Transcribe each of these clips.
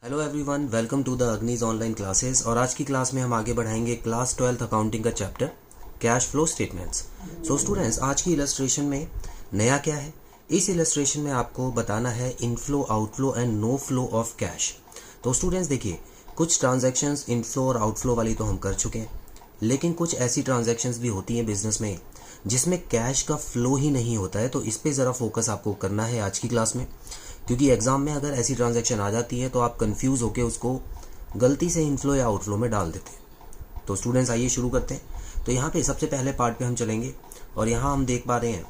Hello everyone, welcome to the Agnij online classes. और आज की क्लास में हम आगे बढ़ाएंगे क्लास 12th अकाउंटिंग का chapter cash flow statements. So students, आज की इलस्ट्रेशन में नया क्या है, इस इलस्ट्रेशन में आपको बताना है inflow, outflow and no flow of cash. तो स्टूडेंट्स देखिए, कुछ ट्रांजैक्शंस इनफ्लो और आउटफ्लो वाली तो हम कर चुके हैं, लेकिन कुछ ऐसी ट्रांजैक्शंस भी होती हैं बिजनेस में जिसमें कैश का फ्लो ही नहीं होता है। तो इस पे ज़रा फोकस आपको करना है आज की क्लास में, क्योंकि एग्जाम में अगर ऐसी ट्रांजैक्शन आ जाती है तो आप कंफ्यूज होकर उसको गलती से इनफ्लो या आउटफ्लो में डाल देते हैं। तो स्टूडेंट्स आइए शुरू करते हैं। तो यहाँ पे सबसे पहले पार्ट पे हम चलेंगे और यहाँ हम देख पा रहे हैं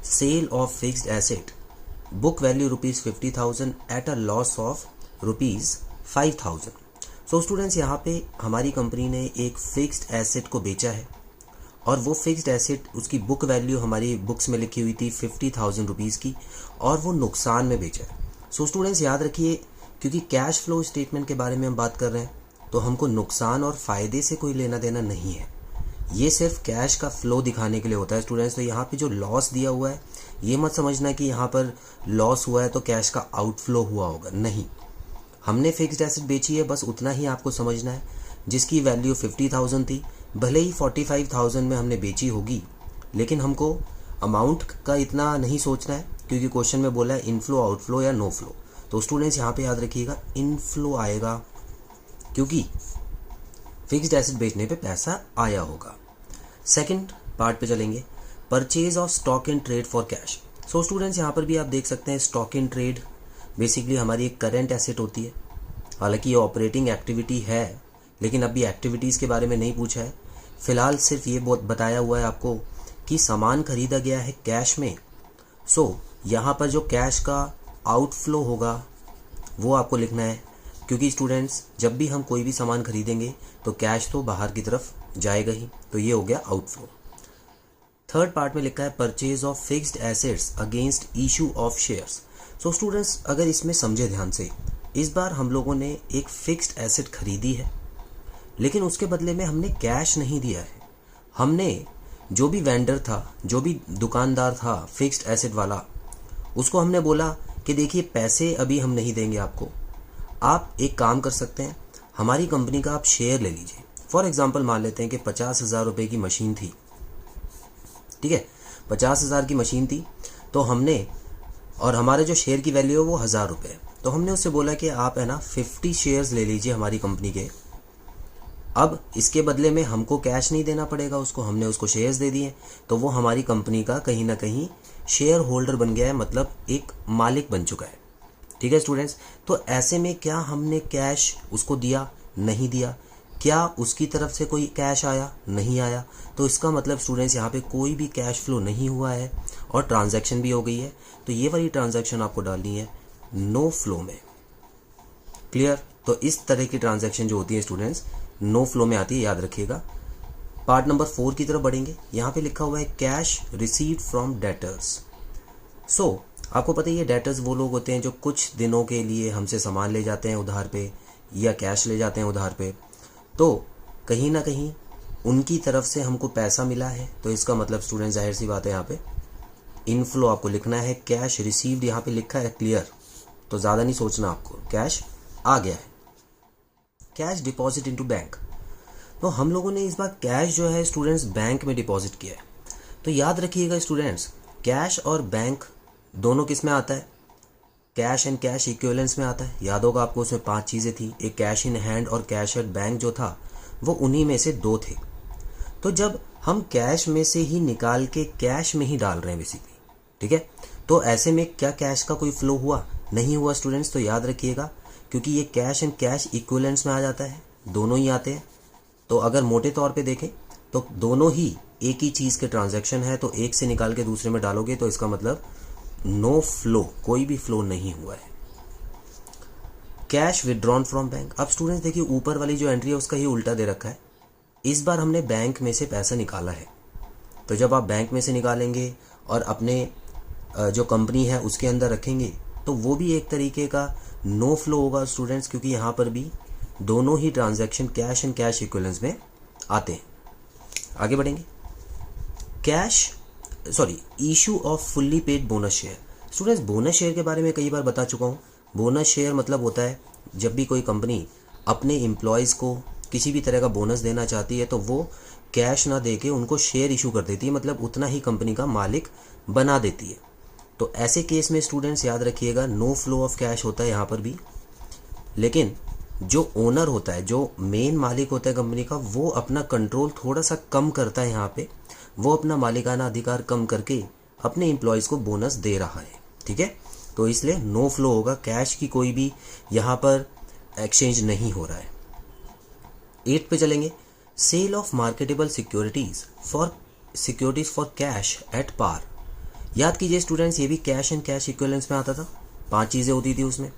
sale of fixed asset, book value ₹50,000 at a loss of ₹5,000। So students, यहाँ पे हमारी कंपनी ने एक फिक्स्ड एसेट को बेचा है और वो फिक्स्ड एसेट, उसकी बुक वैल्यू हमारी बुक्स में लिखी हुई थी ₹50,000 की, और वो नुकसान में बेचा है। सो स्टूडेंट्स याद रखिए, क्योंकि कैश फ्लो स्टेटमेंट के बारे में हम बात कर रहे हैं तो हमको नुकसान और फ़ायदे से कोई लेना देना नहीं है, ये सिर्फ कैश का फ्लो दिखाने के लिए होता है स्टूडेंट्स। तो यहाँ पे जो लॉस दिया हुआ है, ये मत समझना कि यहाँ पर लॉस हुआ है तो कैश का आउटफ्लो हुआ होगा, नहीं। हमने फिक्स्ड एसेट बेची है, बस उतना ही आपको समझना है, जिसकी वैल्यू 50,000 थी। भले ही 45,000 में हमने बेची होगी, लेकिन हमको अमाउंट का इतना नहीं सोचना है, क्योंकि क्वेश्चन में बोला है इनफ्लो, आउटफ्लो या नो फ्लो। तो स्टूडेंट्स यहाँ पे याद रखिएगा इनफ्लो आएगा, क्योंकि फिक्स्ड एसेट बेचने पे पैसा आया होगा। सेकंड पार्ट पे चलेंगे, purchase of stock in trade for cash. So students यहाँ पर भी आप देख सकते हैं स्टॉक इन ट्रेड बेसिकली हमारी एक करेंट एसेट होती है। हालांकि ये ऑपरेटिंग एक्टिविटी है, लेकिन अभी एक्टिविटीज़ के बारे में नहीं पूछा है। फिलहाल सिर्फ ये बताया हुआ है आपको कि सामान खरीदा गया है कैश में। सो यहाँ पर जो कैश का आउटफ्लो होगा वो आपको लिखना है, क्योंकि स्टूडेंट्स जब भी हम कोई भी सामान खरीदेंगे तो कैश तो बाहर की तरफ जाएगा ही। तो ये हो गया आउटफ्लो। थर्ड पार्ट में लिखा है purchase of fixed assets against issue of shares. So students अगर इसमें समझे ध्यान से, इस बार हम लोगों ने एक फिक्स्ड एसेट खरीदी है, लेकिन उसके बदले में हमने कैश नहीं दिया है। हमने जो भी वेंडर था, जो भी दुकानदार था फिक्स्ड एसेट वाला, उसको हमने बोला कि देखिए पैसे अभी हम नहीं देंगे आपको, आप एक काम कर सकते हैं, हमारी कंपनी का आप शेयर ले लीजिए। फॉर एग्जांपल मान लेते हैं कि 50,000 रुपये की मशीन थी, ठीक है, 50,000 की मशीन थी, तो हमने, और हमारे जो शेयर की वैल्यू है वो 1,000 रुपये, तो हमने उससे बोला कि आप है ना 50 शेयर्स ले लीजिए हमारी कंपनी के। अब इसके बदले में हमको कैश नहीं देना पड़ेगा उसको, हमने उसको शेयर्स दे दिए, तो वो हमारी कंपनी का कहीं ना कहीं शेयर होल्डर बन गया है, मतलब एक मालिक बन चुका है। ठीक है स्टूडेंट्स, तो ऐसे में क्या हमने कैश उसको दिया? नहीं दिया। क्या उसकी तरफ से कोई कैश आया? नहीं आया। तो इसका मतलब स्टूडेंट्स यहाँ पे कोई भी कैश फ्लो नहीं हुआ है और ट्रांजैक्शन भी हो गई है। तो ये वाली ट्रांजैक्शन आपको डालनी है नो फ्लो में। क्लियर? तो इस तरह की ट्रांजैक्शन जो होती है स्टूडेंट्स नो फ्लो में आती है, याद रखिएगा। पार्ट नंबर 4 की तरफ बढ़ेंगे। यहाँ पे लिखा हुआ है कैश रिसीव्ड फ्रॉम डेटर्स। सो आपको पता ही है, डेटर्स वो लोग होते हैं जो कुछ दिनों के लिए हमसे सामान ले जाते हैं उधार पे, या कैश ले जाते हैं उधार पे। तो कहीं ना कहीं उनकी तरफ से हमको पैसा मिला है, तो इसका मतलब स्टूडेंट जाहिर सी बात है यहाँ पे इनफ्लो आपको लिखना है। कैश रिसीव्ड यहाँ पे लिखा है क्लियर, तो ज़्यादा नहीं सोचना आपको, कैश आ गया है। कैश डिपॉजिट इनटू बैंक, तो हम लोगों ने इस बार कैश जो है स्टूडेंट्स बैंक में डिपॉजिट किया है। तो याद रखिएगा स्टूडेंट्स, कैश और बैंक दोनों किस में आता है? कैश एंड कैश इक्विवेलेंस में आता है। याद होगा आपको, उसमें 5 चीज़ें थी, एक कैश इन हैंड और कैश एट बैंक जो था वो उन्हीं में से 2 थे। तो जब हम कैश में से ही निकाल के कैश में ही डाल रहे हैं बेसिकली, ठीक है, तो ऐसे में क्या कैश का कोई फ्लो हुआ? नहीं हुआ स्टूडेंट्स। तो याद रखिएगा, क्योंकि ये कैश एंड कैश इक्विवेलेंस में आ जाता है, दोनों ही आते हैं। तो अगर मोटे तौर पे देखें तो दोनों ही एक ही चीज़ के ट्रांजैक्शन है, तो एक से निकाल के दूसरे में डालोगे तो इसका मतलब नो फ्लो, कोई भी फ्लो नहीं हुआ है। Cash withdrawn from bank. अब स्टूडेंट्स देखिए, ऊपर वाली जो एंट्री है उसका ही उल्टा दे रखा है। इस बार हमने बैंक में से पैसा निकाला है, तो जब आप बैंक में से निकालेंगे और अपने जो कंपनी है उसके अंदर रखेंगे, तो वो भी एक तरीके का नो फ्लो होगा स्टूडेंट्स, क्योंकि यहाँ पर भी दोनों ही transaction cash and cash equivalence में आते हैं। आगे बढ़ेंगे। Issue of fully paid bonus share. Students bonus share के बारे में कई बार बता चुका हूँ। बोनस शेयर मतलब होता है जब भी कोई कंपनी अपने एम्प्लॉयज़ को किसी भी तरह का बोनस देना चाहती है तो वो कैश ना दे के उनको शेयर इशू कर देती है, मतलब उतना ही कंपनी का मालिक बना देती है। तो ऐसे केस में स्टूडेंट्स याद रखिएगा, नो फ्लो ऑफ कैश होता है यहाँ पर भी, लेकिन जो ओनर होता है, जो मेन मालिक होता है कंपनी का, वो अपना कंट्रोल थोड़ा सा कम करता है यहाँ पे, वो अपना मालिकाना अधिकार कम करके अपने एम्प्लॉयज़ को बोनस दे रहा है। ठीक है, तो इसलिए नो फ्लो होगा, कैश की कोई भी यहाँ पर एक्सचेंज नहीं हो रहा है। 8 पे चलेंगे, sale of marketable securities for cash at par. याद कीजिए स्टूडेंट्स, ये भी कैश एंड कैश इक्विवेलेंस में आता था। 5 चीज़ें होती थी उसमें,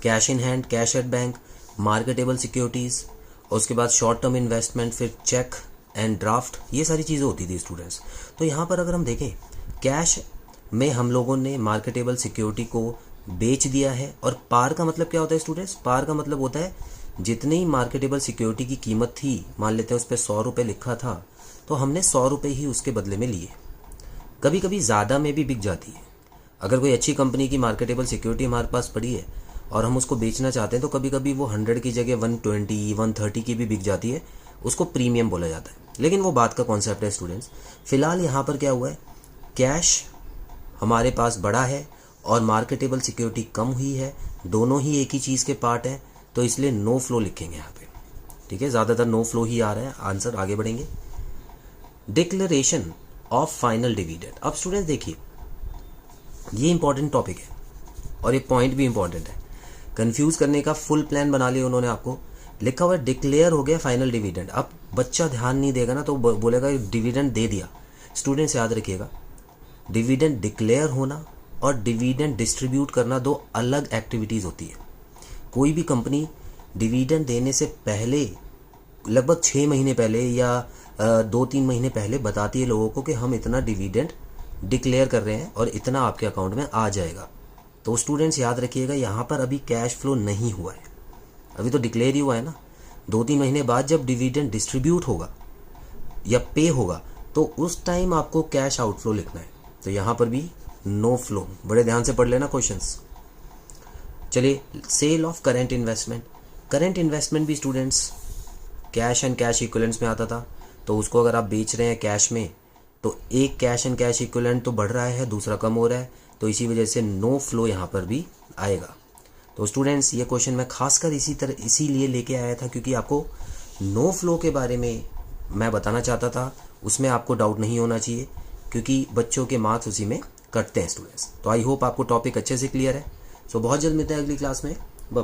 cash in hand, cash at bank, marketable securities, और उसके बाद शॉर्ट टर्म इन्वेस्टमेंट, फिर चेक एंड ड्राफ्ट, ये सारी चीज़ें होती थी स्टूडेंट्स। तो यहाँ पर अगर हम देखें, कैश में हम लोगों ने मार्केटेबल सिक्योरिटी को बेच दिया है, और पार का मतलब क्या होता है स्टूडेंट्स? पार का मतलब होता है जितनी मार्केटेबल सिक्योरिटी की कीमत थी, मान लेते हैं उस पर 100 रुपये लिखा था, तो हमने 100 रुपये ही उसके बदले में लिए। कभी कभी ज़्यादा में भी बिक जाती है। अगर कोई अच्छी कंपनी की मार्केटेबल सिक्योरिटी हमारे पास पड़ी है और हम उसको बेचना चाहते हैं, तो कभी कभी वो 100 की जगह 120, 130 की भी बिक जाती है, उसको प्रीमियम बोला जाता है। लेकिन वो बात का कॉन्सेप्ट है स्टूडेंट्स। फिलहाल यहाँ पर क्या हुआ है, कैश हमारे पास बड़ा है और मार्केटेबल सिक्योरिटी कम हुई है, दोनों ही एक ही चीज़ के पार्ट हैं, तो इसलिए नो फ्लो लिखेंगे यहाँ पे। ठीक है, ज़्यादातर नो फ्लो ही आ रहा है आंसर। आगे बढ़ेंगे, डिक्लेरेशन ऑफ फाइनल डिविडेंड। अब स्टूडेंट्स देखिए, ये इंपॉर्टेंट टॉपिक है और एक पॉइंट भी इंपॉर्टेंट है, कंफ्यूज करने का फुल प्लान बना लिया उन्होंने आपको। लिखा हुआ डिक्लेयर हो गया फाइनल डिविडेंड। अब बच्चा ध्यान नहीं देगा ना तो बोलेगा डिविडेंड दे दिया। स्टूडेंट्स याद रखिएगा, डिविडेंड डिक्लेयर होना और डिविडेंड डिस्ट्रीब्यूट करना दो अलग एक्टिविटीज़ होती है। कोई भी कंपनी डिविडेंड देने से पहले, लगभग 6 महीने पहले या 2-3 महीने पहले बताती है लोगों को कि हम इतना डिविडेंड डिक्लेयर कर रहे हैं और इतना आपके अकाउंट में आ जाएगा। तो स्टूडेंट्स याद रखिएगा, यहाँ पर अभी कैश फ्लो नहीं हुआ है, अभी तो डिक्लेयर ही हुआ है ना। 2-3 महीने बाद जब डिविडेंड डिस्ट्रीब्यूट होगा या पे होगा तो उस टाइम आपको कैश आउटफ्लो लिखना है। तो यहाँ पर भी नो फ्लो, बड़े ध्यान से पढ़ लेना क्वेश्चंस। चलिए, sale of current investment. Current investment भी students cash and cash equivalents में आता था। तो उसको अगर आप बेच रहे हैं कैश में, तो एक कैश एंड कैश इक्विवेलेंट तो बढ़ रहा है, दूसरा कम हो रहा है, तो इसी वजह से नो फ्लो यहाँ पर भी आएगा। तो स्टूडेंट्स ये क्वेश्चन मैं खासकर इसीलिए लेके आया था क्योंकि आपको नो फ्लो के बारे में मैं बताना चाहता था, उसमें आपको डाउट नहीं होना चाहिए क्योंकि बच्चों के मार्क्स उसी में कटते हैं स्टूडेंट्स। तो आई होप आपको टॉपिक अच्छे से क्लियर है। सो बहुत जल्द मिलते हैं अगली क्लास में।